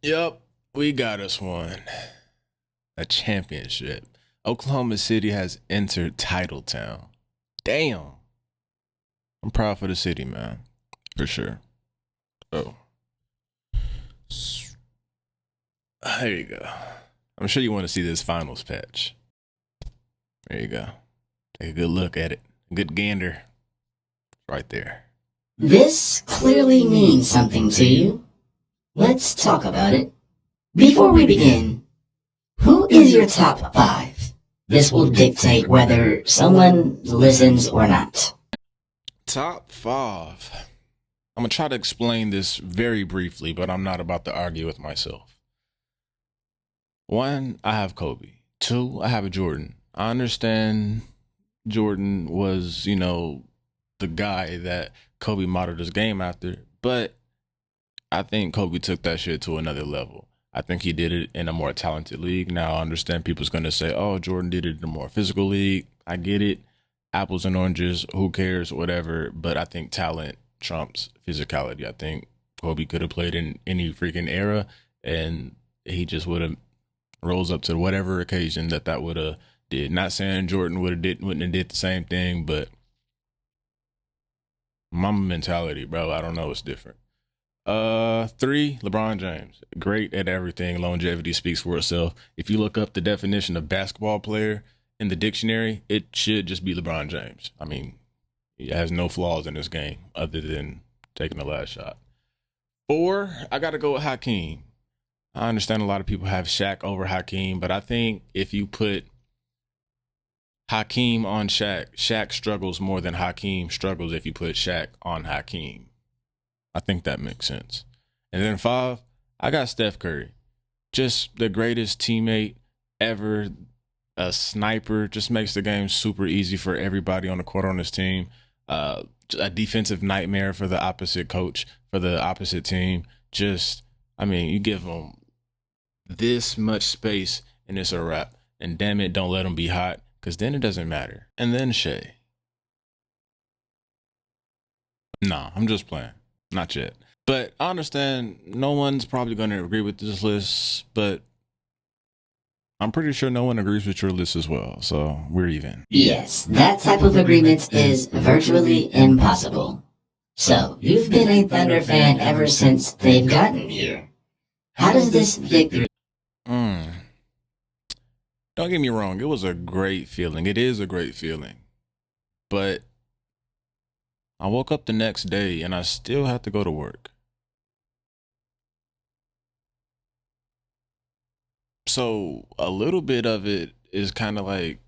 Yep, we got us one. A championship. Oklahoma City has entered Title Town. Damn. I'm proud for the city, man. For sure. Oh. There you go. I'm sure you want to see this finals patch. There you go. Take a good look at it. Good gander. Right there. This clearly means something to you. Let's talk about it. Before we begin, who is your top 5? This will dictate whether someone listens or not. Top 5. I'm going to try to explain this very briefly, but I'm not about to argue with myself. 1, I have Kobe. 2, I have Jordan. I understand Jordan was, the guy that Kobe modeled his game after, but I think Kobe took that shit to another level. I think he did it in a more talented league. Now, I understand people's going to say, oh, Jordan did it in a more physical league. I get it. Apples and oranges, who cares, whatever. But I think talent trumps physicality. I think Kobe could have played in any freaking era, and he just would have rose up to whatever occasion that would have did. Not saying Jordan wouldn't have did the same thing, but Mamba mentality, bro. I don't know. It's different. 3, LeBron James. Great at everything. Longevity speaks for itself. If you look up the definition of basketball player in the dictionary, it should just be LeBron James. I mean, he has no flaws in this game other than taking the last shot. 4, I got to go with Hakeem. I understand a lot of people have Shaq over Hakeem, but I think if you put Hakeem on Shaq, Shaq struggles more than Hakeem struggles if you put Shaq on Hakeem. I think that makes sense. And then 5, I got Steph Curry. Just the greatest teammate ever. A sniper. Just makes the game super easy for everybody on the court on his team. A defensive nightmare for the opposite coach, for the opposite team. You give them this much space and it's a wrap. And damn it, don't let them be hot, because then it doesn't matter. And then Shai. Nah, I'm just playing. Not yet. But I understand no one's probably going to agree with this list, but I'm pretty sure no one agrees with your list as well, so we're even. Yes, that type of agreement is virtually impossible. So, you've been a Thunder fan ever since they've gotten here. How does this victory... Don't get me wrong, it was a great feeling. It is a great feeling. But I woke up the next day and I still had to go to work. So a little bit of it is kind of like,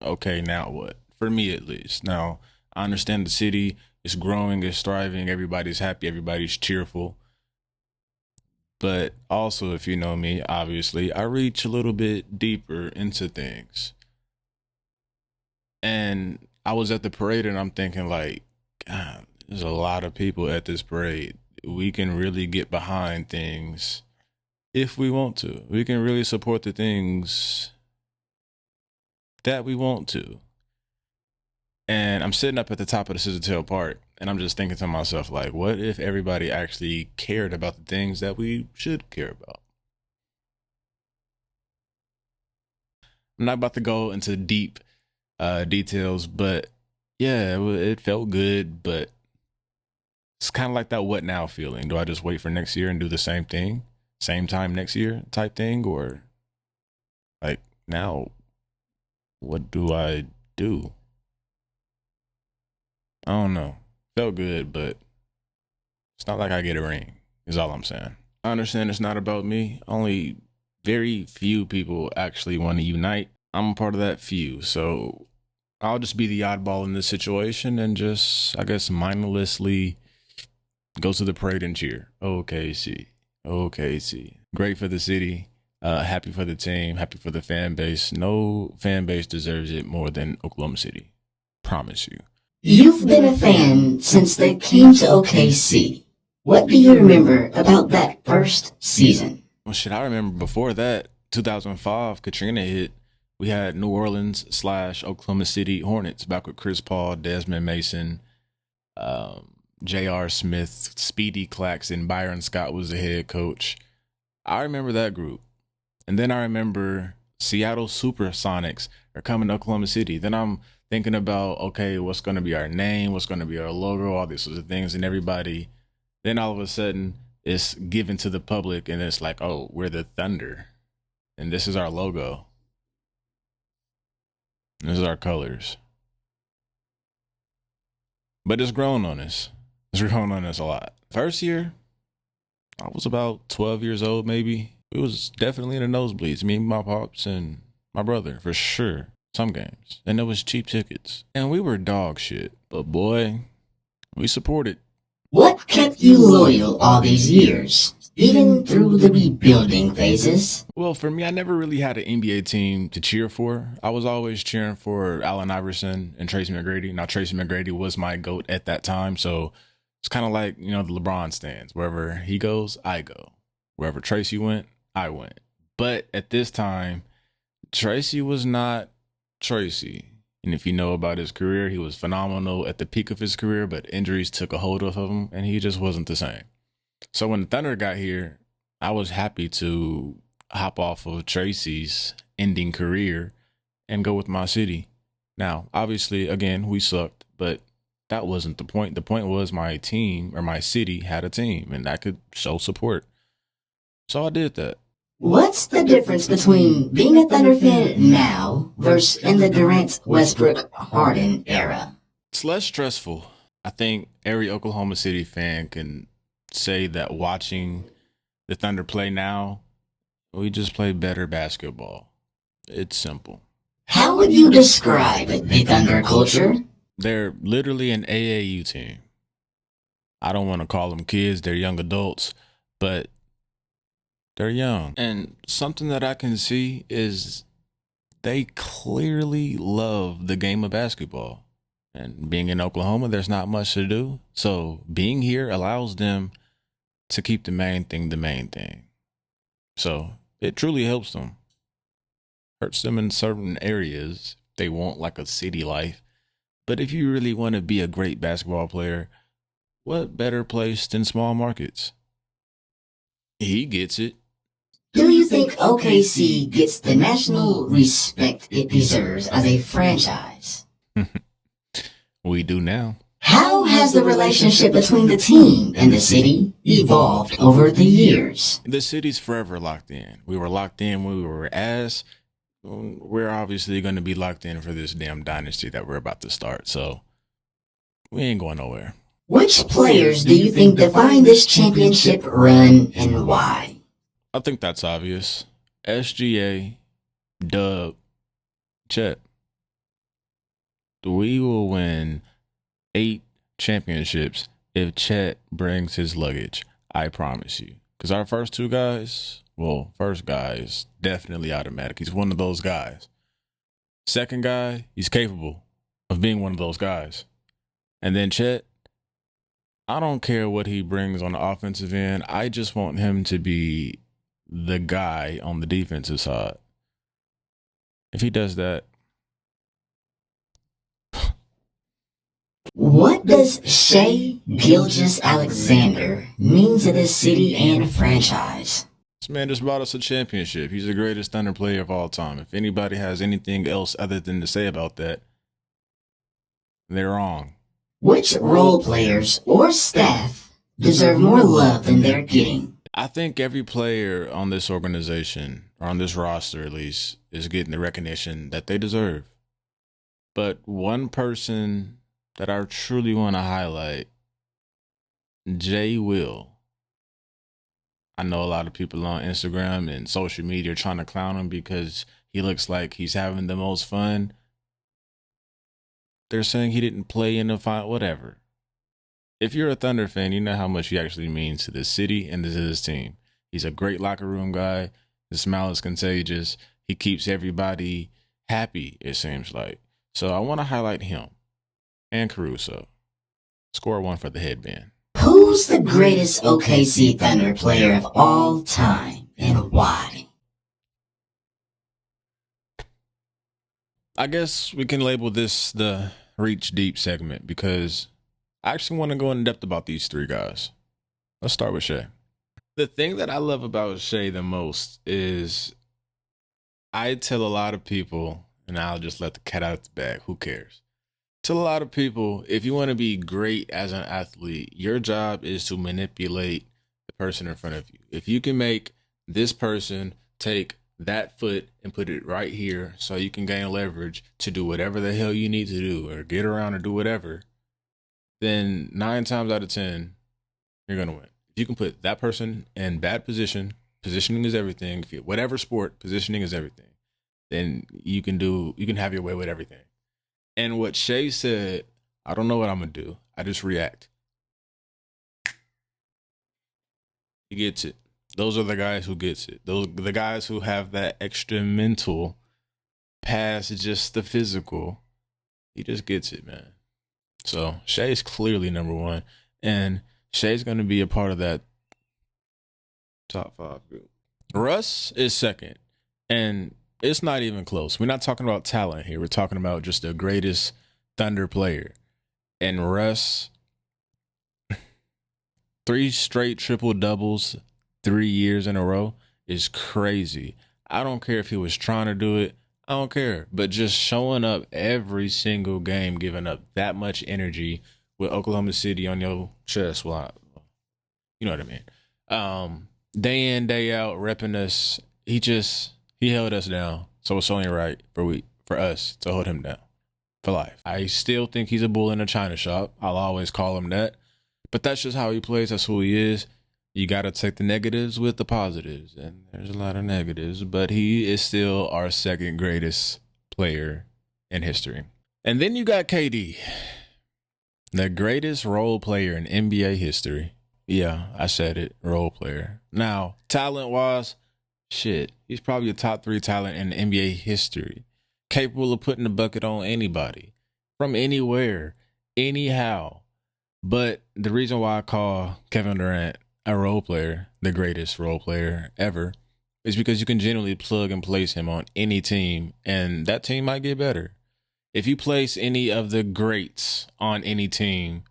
okay, now what? For me, at least. Now, I understand the city is growing, it's thriving, everybody's happy, everybody's cheerful. But also, if you know me, obviously, I reach a little bit deeper into things. And I was at the parade and I'm thinking like, God, there's a lot of people at this parade. We can really get behind things if we want to. We can really support the things that we want to. And I'm sitting up at the top of the Scissor Park and I'm just thinking to myself, like, what if everybody actually cared about the things that we should care about? I'm not about to go into deep details, but yeah, it felt good, but it's kind of like that what now feeling. Do I just wait for next year and do the same thing, same time next year type thing? Or like now, what do I do? I don't know. Felt good, but it's not like I get a ring, is all I'm saying. I understand it's not about me. Only very few people actually want to unite. I'm a part of that few, so I'll just be the oddball in this situation and just, I guess, mindlessly go to the parade and cheer. OKC. Great for the city. Happy for the team. Happy for the fan base. No fan base deserves it more than Oklahoma City. Promise you. You've been a fan since they came to OKC. What do you remember about that first season? Well, shit, I remember before that, 2005, Katrina hit. We had New Orleans / Oklahoma City Hornets back with Chris Paul, Desmond Mason, J.R. Smith, Speedy Claxton, Byron Scott was the head coach. I remember that group. And then I remember Seattle Supersonics are coming to Oklahoma City. Then I'm thinking about, okay, what's going to be our name? What's going to be our logo? All these sorts of things. And everybody, then all of a sudden, it's given to the public. And it's like, oh, we're the Thunder. And this is our logo. This is our colors. But it's grown on us. It's grown on us a lot. First year, I was about 12 years old, maybe. It was definitely in the nosebleeds. Me, my pops, and my brother, for sure. Some games. And it was cheap tickets. And we were dog shit. But boy, we supported. What kept you loyal all these years, even through the rebuilding phases? Well, for me, I never really had an NBA team to cheer for. I was always cheering for Allen Iverson and Tracy McGrady. Now, Tracy McGrady was my GOAT at that time, so it's kind of like, the LeBron stands. Wherever he goes, I go. Wherever Tracy went, I went. But at this time, Tracy was not Tracy. And if you know about his career, he was phenomenal at the peak of his career, but injuries took a hold of him, and he just wasn't the same. So when the Thunder got here, I was happy to hop off of Tracy's ending career and go with my city. Now, obviously, again, we sucked, but that wasn't the point. The point was my team or my city had a team, and I could show support. So I did that. What's the difference between being a Thunder fan now versus in the Durant, Westbrook, Harden era? It's less stressful. I think every Oklahoma City fan can say that watching the Thunder play now, we just play better basketball. It's simple. How would you describe the Thunder culture? They're literally an AAU team. I don't want to call them kids. They're young adults, but they're young. And something that I can see is they clearly love the game of basketball. And being in Oklahoma, there's not much to do. So being here allows them to keep the main thing. So it truly helps them. Hurts them in certain areas. They want like a city life. But if you really want to be a great basketball player, what better place than small markets? He gets it. Do you think OKC gets the national respect it deserves as a franchise? We do now. How has the relationship between the team and the city evolved over the years? The city's forever locked in. We were locked in when we were ass. We're obviously going to be locked in for this damn dynasty that we're about to start. So we ain't going nowhere. Which players do you think define this championship run and why? I think that's obvious. SGA, Dub, Chet. We will win 8 championships if Chet brings his luggage. I promise you. Because our first guy is definitely automatic. He's one of those guys. Second guy, he's capable of being one of those guys. And then Chet, I don't care what he brings on the offensive end. I just want him to be the guy on the defensive side. If he does that. What does Shai Gilgeous-Alexander mean to this city and franchise? This man just brought us a championship. He's the greatest Thunder player of all time. If anybody has anything else other than to say about that, they're wrong. Which role players or staff deserve more love than they're getting? I think every player on this organization, or on this roster at least, is getting the recognition that they deserve. But one person that I truly want to highlight, Jay Will. I know a lot of people on Instagram and social media are trying to clown him because he looks like he's having the most fun. They're saying he didn't play in the final, whatever. If you're a Thunder fan, you know how much he actually means to this city and to this team. He's a great locker room guy. His smile is contagious. He keeps everybody happy, it seems like. So I want to highlight him and Caruso. Score 1 for the headband. Who's the greatest OKC Thunder player of all time and why? I guess we can label this the Reach Deep segment because I actually want to go in depth about these three guys. Let's start with Shai. The thing that I love about Shai the most is I tell a lot of people, and I'll just let the cat out of the bag, who cares? Tell a lot of people, if you want to be great as an athlete, your job is to manipulate the person in front of you. If you can make this person take that foot and put it right here so you can gain leverage to do whatever the hell you need to do or get around or do whatever, then 9 times out of 10, you're going to win. If you can put that person in bad position, positioning is everything. If you, whatever sport, positioning is everything. Then you can have your way with everything. And what Shai said, I don't know what I'm going to do. I just react. He gets it. Those are the guys who gets it. Those the guys who have that extra mental past just the physical. He just gets it, man. So Shai is clearly number one. And Shai's going to be a part of that top 5 group. Russ is second. And it's not even close. We're not talking about talent here. We're talking about just the greatest Thunder player. And Russ, 3 straight triple doubles, 3 years in a row is crazy. I don't care if he was trying to do it. I don't care. But just showing up every single game, giving up that much energy with Oklahoma City on your chest. Well, you know what I mean. Day in, day out, repping us. He held us down. So it's only right for us to hold him down for life. I still think he's a bull in a china shop. I'll always call him that. But that's just how he plays. That's who he is. You got to take the negatives with the positives. And there's a lot of negatives. But he is still our second greatest player in history. And then you got KD. The greatest role player in NBA history. Yeah, I said it. Role player. Now, talent-wise, shit. He's probably a top 3 talent in NBA history. Capable of putting the bucket on anybody. From anywhere. Anyhow. But the reason why I call Kevin Durant a role player, the greatest role player ever, is because you can generally plug and place him on any team, and that team might get better. If you place any of the greats on any team,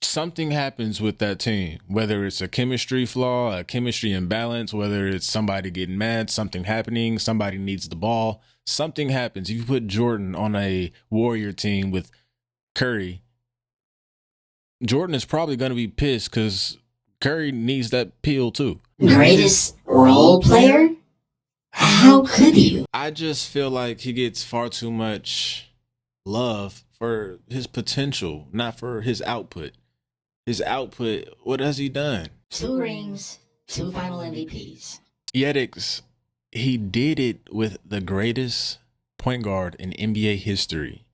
something happens with that team, whether it's a chemistry flaw, a chemistry imbalance, whether it's somebody getting mad, something happening, somebody needs the ball, something happens. If you put Jordan on a Warrior team with Curry, Jordan is probably going to be pissed because Curry needs that peel too. Greatest role player? How could you? I just feel like he gets far too much love for his potential, not for his output. His output, what has he done? 2 rings, 2 final MVPs. Yet he did it with the greatest point guard in NBA history.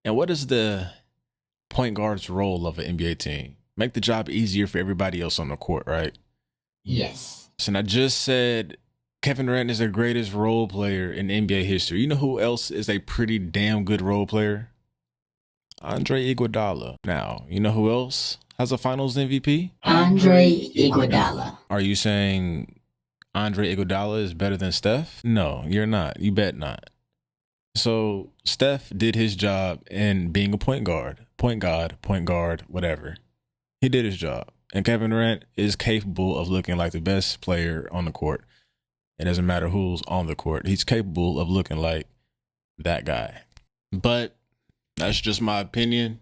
And what is the point guard's role of an NBA team? Make the job easier for everybody else on the court, right? Yes. And I just said Kevin Durant is the greatest role player in NBA history. You know who else is a pretty damn good role player? Andre Iguodala. Now, you know who else has a finals MVP? Andre Iguodala. Are you saying Andre Iguodala is better than Steph? No, you're not. You bet not. So Steph did his job in being a point guard, whatever. He did his job. And Kevin Durant is capable of looking like the best player on the court. It doesn't matter who's on the court. He's capable of looking like that guy. But that's just my opinion.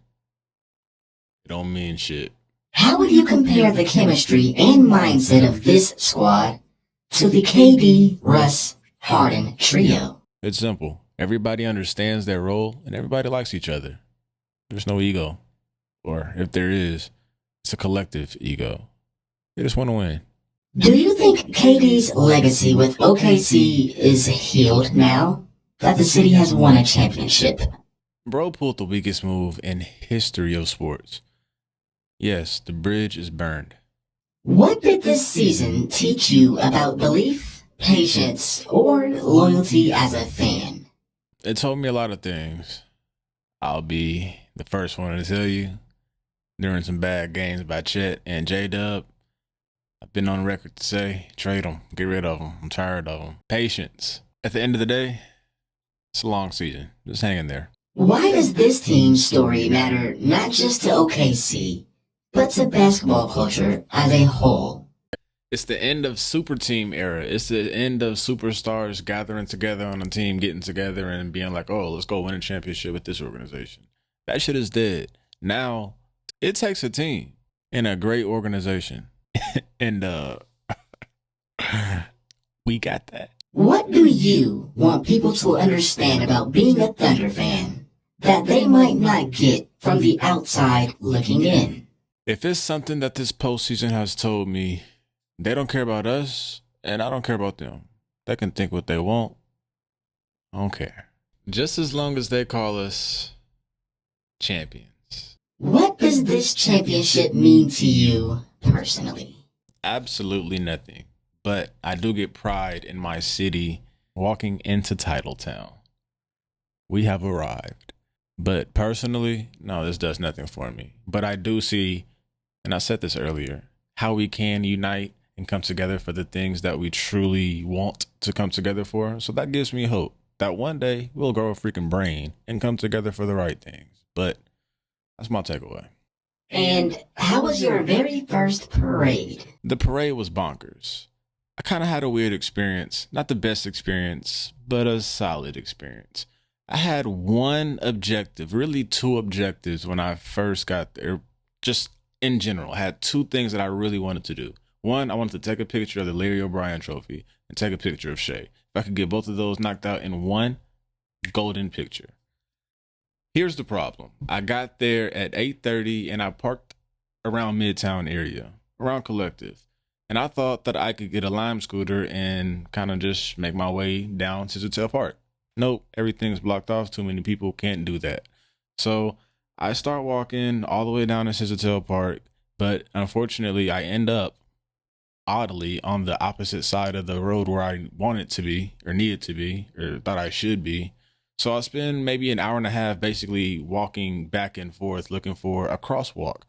It don't mean shit. How would you compare the chemistry and mindset of this squad to the KD, Russ, Harden trio? It's simple. Everybody understands their role and everybody likes each other. There's no ego. Or if there is, it's a collective ego. They just want to win. Do you think KD's legacy with OKC is healed now that the city has won a championship? Bro pulled the weakest move in history of sports. Yes, the bridge is burned. What did this season teach you about belief, patience, or loyalty as a fan? It told me a lot of things. I'll be the first one to tell you. During some bad games by Chet and J-Dub, I've been on record to say, trade them, get rid of them. I'm tired of them. Patience. At the end of the day, It's a long season. Just hang in there. Why does this team's story matter not just to OKC, but to basketball culture as a whole? It's the end of super team era. It's the end of superstars gathering together on a team, getting together and being like, oh, let's go win a championship with this organization. That shit is dead. Now, it takes a team in a great organization. And we got that. What do you want people to understand about being a Thunder fan that they might not get from the outside looking in? If it's something that this postseason has told me, they don't care about us, and I don't care about them. They can think what they want. I don't care. Just as long as they call us champions. What does this championship mean to you personally? Absolutely nothing. But I do get pride in my city walking into Titletown. We have arrived. But personally, no, this does nothing for me. But I do see, and I said this earlier, how we can unite and come together for the things that we truly want to come together for. So that gives me hope that one day we'll grow a freaking brain and come together for the right things. But that's my takeaway. And how was your very first parade? The parade was bonkers. I kind of had a weird experience. Not the best experience, but a solid experience. I had one objective, really two objectives when I first got there. Just in general, I had two things that I really wanted to do. One, I wanted to take a picture of the Larry O'Brien trophy and take a picture of Shai. If I could get both of those knocked out in one, golden picture. Here's the problem. I got there at 8:30 and I parked around Midtown area, around Collective. And I thought that I could get a Lime scooter and kind of just make my way down to Scissortail Park. Nope, everything's blocked off. Too many people can't do that. So I start walking all the way down to Scissortail Park, but unfortunately I end up oddly on the opposite side of the road where I wanted to be or needed to be or thought I should be. So I spend maybe an hour and a half basically walking back and forth looking for a crosswalk.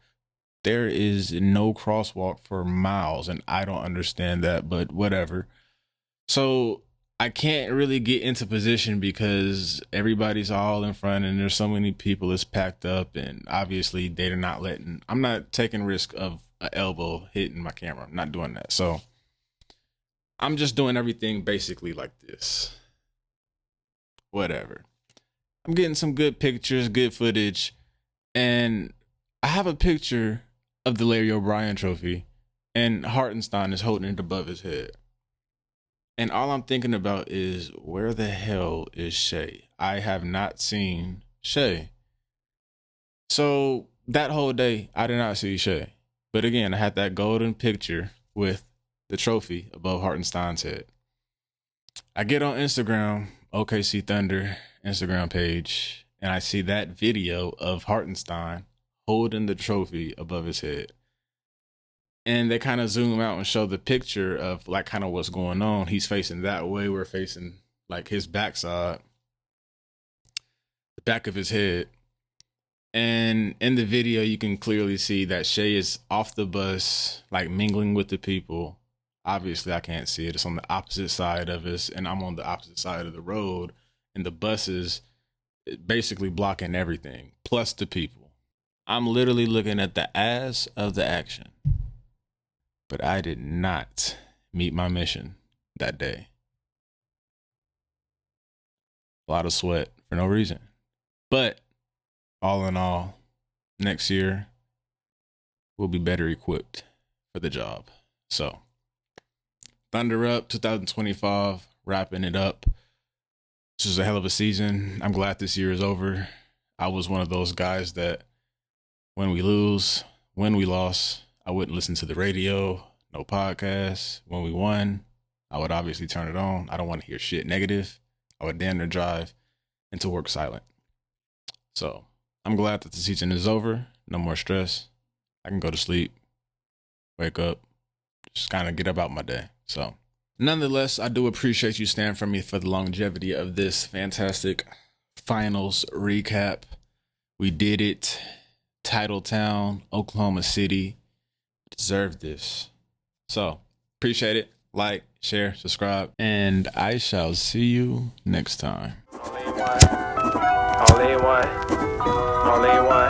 There is no crosswalk for miles and I don't understand that, but whatever. So I can't really get into position because everybody's all in front and there's so many people, it's packed up, and obviously they're not letting, I'm not taking risk of an elbow hitting my camera. I'm not doing that. So I'm just doing everything basically like this. Whatever. I'm getting some good pictures, good footage, and I have a picture of the Larry O'Brien trophy and Hartenstein is holding it above his head. And all I'm thinking about is, where the hell is Shai? I have not seen Shai. So that whole day, I did not see Shai. But again, I had that golden picture with the trophy above Hartenstein's head. I get on Instagram, Okc Thunder Instagram page, and I see that video of Hartenstein holding the trophy above his head. And they kind of zoom out and show the picture of like kind of what's going on. He's facing that way. We're facing like his backside, the back of his head. And in the video, you can clearly see that Shai is off the bus, like mingling with the people. Obviously, I can't see it. It's on the opposite side of us, and I'm on the opposite side of the road. And the bus is basically blocking everything, plus the people. I'm literally looking at the ass of the action. But I did not meet my mission that day. A lot of sweat for no reason. But all in all, next year, we'll be better equipped for the job. So, Thunder up 2025, wrapping it up. This was a hell of a season. I'm glad this year is over. I was one of those guys that when we lost, I wouldn't listen to the radio, no podcasts. When we won, I would obviously turn it on. I don't want to hear shit negative. I would damn near drive into work silent. So I'm glad that the season is over. No more stress. I can go to sleep, wake up, just kind of get about my day. So nonetheless, I do appreciate you staying for me for the longevity of this fantastic finals recap. We did it. Titletown, Oklahoma City. Deserve this. So appreciate it. Like, share, subscribe, and I shall see you next time. All they want, all they want.